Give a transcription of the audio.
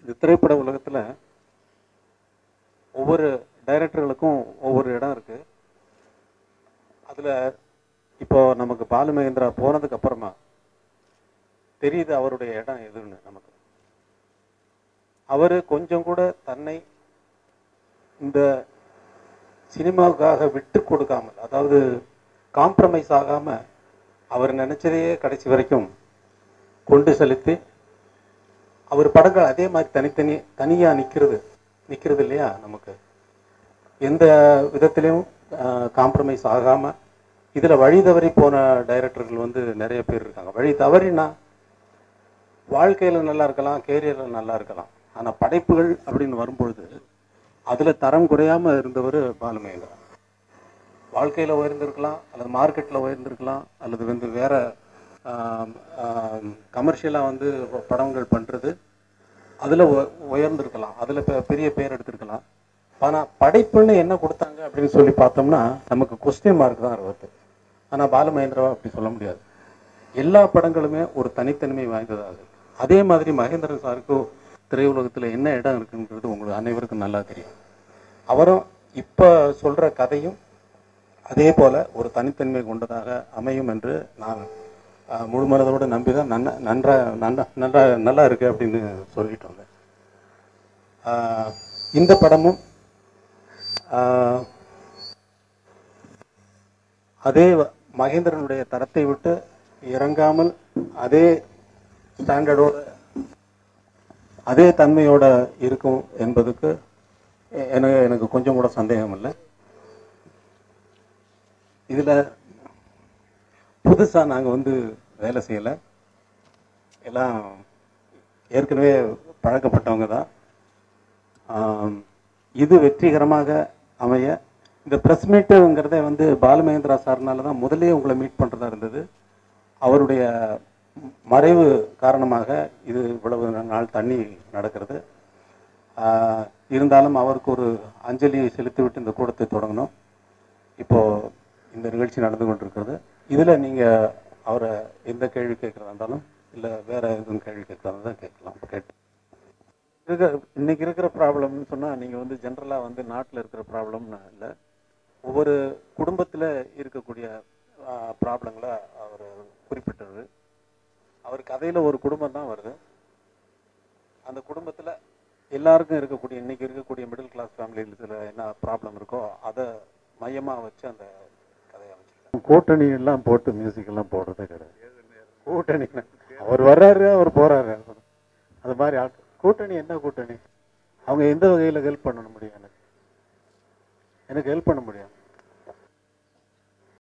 இந்த திரைப்பட உலகத்தில் ஒவ்வொரு டைரக்டர்களுக்கும் ஒவ்வொரு இடம் இருக்குது. அதில் இப்போ நமக்கு பாலு மகேந்திரா போனதுக்கு அப்புறமா தெரியுது அவருடைய இடம் எதுன்னு நமக்கு. அவர் கொஞ்சம் கூட தன்னை இந்த சினிமாவுக்காக விட்டு கொடுக்காமல், அதாவது காம்ப்ரமைஸ் ஆகாமல் அவர் நினைச்சதையே கடைசி வரைக்கும் கொண்டு செலுத்தி அவர் படங்கள் அதே மாதிரி தனியாக நிற்கிறது இல்லையா. நமக்கு எந்த விதத்திலையும் காம்ப்ரமைஸ் ஆகாமல் இதில் வழி தவறி போன டைரக்டர்கள் வந்து நிறைய பேர் இருக்காங்க. வழி தவறினா வாழ்க்கையில் நல்லா இருக்கலாம், கேரியரில் நல்லா இருக்கலாம், ஆனால் படைப்புகள் அப்படின்னு வரும்பொழுது அதில் தரம் குறையாமல் இருந்தவர் பாலு மகேந்திரா. வாழ்க்கையில் உயர்ந்திருக்கலாம், அல்லது மார்க்கெட்டில் உயர்ந்திருக்கலாம், அல்லது வந்து வேற கமர்ஷியலாக வந்து படங்கள் பண்ணுறது அதில் உயர்ந்திருக்கலாம், அதில் பெரிய பேர் எடுத்திருக்கலாம். ஆனால் படைப்புன்னு என்ன கொடுத்தாங்க அப்படின்னு சொல்லி பார்த்தோம்னா நமக்கு கொஸ்டின் மார்க் தான் வருது. ஆனால் பாலு மகேந்திராவை அப்படி சொல்ல முடியாது. எல்லா படங்களுமே ஒரு தனித்தன்மை வாய்ந்ததாக இருக்கு. அதே மாதிரி மகேந்திரன் சாருக்கு திரையுலகத்தில் என்ன இடம் இருக்குன்றது உங்களுக்கு அனைவருக்கும் நல்லா தெரியும். அவரும் இப்போ சொல்கிற கதையும் அதே போல் ஒரு தனித்தன்மை கொண்டதாக அமையும் என்று நான் முழு மனதோடு நம்பி தான் நல்லா இருக்கு அப்படின்னு சொல்லிட்டு வந்தேன். இந்த படமும் அதே மகேந்திரனுடைய தரத்தை விட்டு இறங்காமல் அதே ஸ்டாண்டர்டோட அதே தன்மையோட இருக்கும் என்பதுக்கு எனக்கு கொஞ்சம் கூட சந்தேகம் இல்லை. இதில் புதுசாக நாங்கள் வந்து வேலை செய்யலை, எல்லாம் ஏற்கனவே பழக்கப்பட்டவங்க தான். இது வெற்றிகரமாக அமைய இந்த ப்ரெஸ் மீட்டுங்கிறதே வந்து பாலு மகேந்திரா சார்னால தான் முதலே உங்களை மீட் பண்ணுறதா இருந்தது. அவருடைய மறைவு காரணமாக இது இவ்வளவு நாள் தண்ணி நடக்கிறது. இருந்தாலும் அவருக்கு ஒரு அஞ்சலியை செலுத்திவிட்டு இந்த கூட்டத்தை தொடங்கணும். இப்போது இந்த நிகழ்ச்சி நடந்து கொண்டிருக்கிறது. இதில் நீங்கள் அவரை எந்த கேள்வி கேட்குறதா இருந்தாலும் இல்லை வேறு எதுவும் கேள்வி கேட்குறதா தான் கேட்கலாம். இன்னைக்கு இருக்கிற ப்ராப்ளம்னு சொன்னால் நீங்கள் வந்து ஜென்ரலாக வந்து நாட்டில் இருக்கிற ப்ராப்ளம்னு இல்லை, ஒவ்வொரு குடும்பத்தில் இருக்கக்கூடிய ப்ராப்ளங்களை அவர் குறிப்பிட்டது. அவர் கதையில் ஒரு குடும்பம் தான் வருது. அந்த குடும்பத்தில் எல்லாருக்கும் இருக்கக்கூடிய இன்னைக்கு இருக்கக்கூடிய மிடில் கிளாஸ் ஃபேமிலியில் என்ன ப்ராப்ளம் இருக்கோ அதை மையமாக வச்சு அந்த கதையை அமைச்சிருக்காங்க. கூட்டணி எல்லாம் போட்டு மியூசிக் எல்லாம் போடுறதே கிடையாது. கூட்டணி அவர் வர்றாரு, அவர் போறாரு, அது மாதிரி கூட்டணி என்ன கூட்டணி? அவங்க எந்த வகையில் ஹெல்ப் பண்ண முடியும்? எனக்கு ஹெல்ப் பண்ண முடியும்.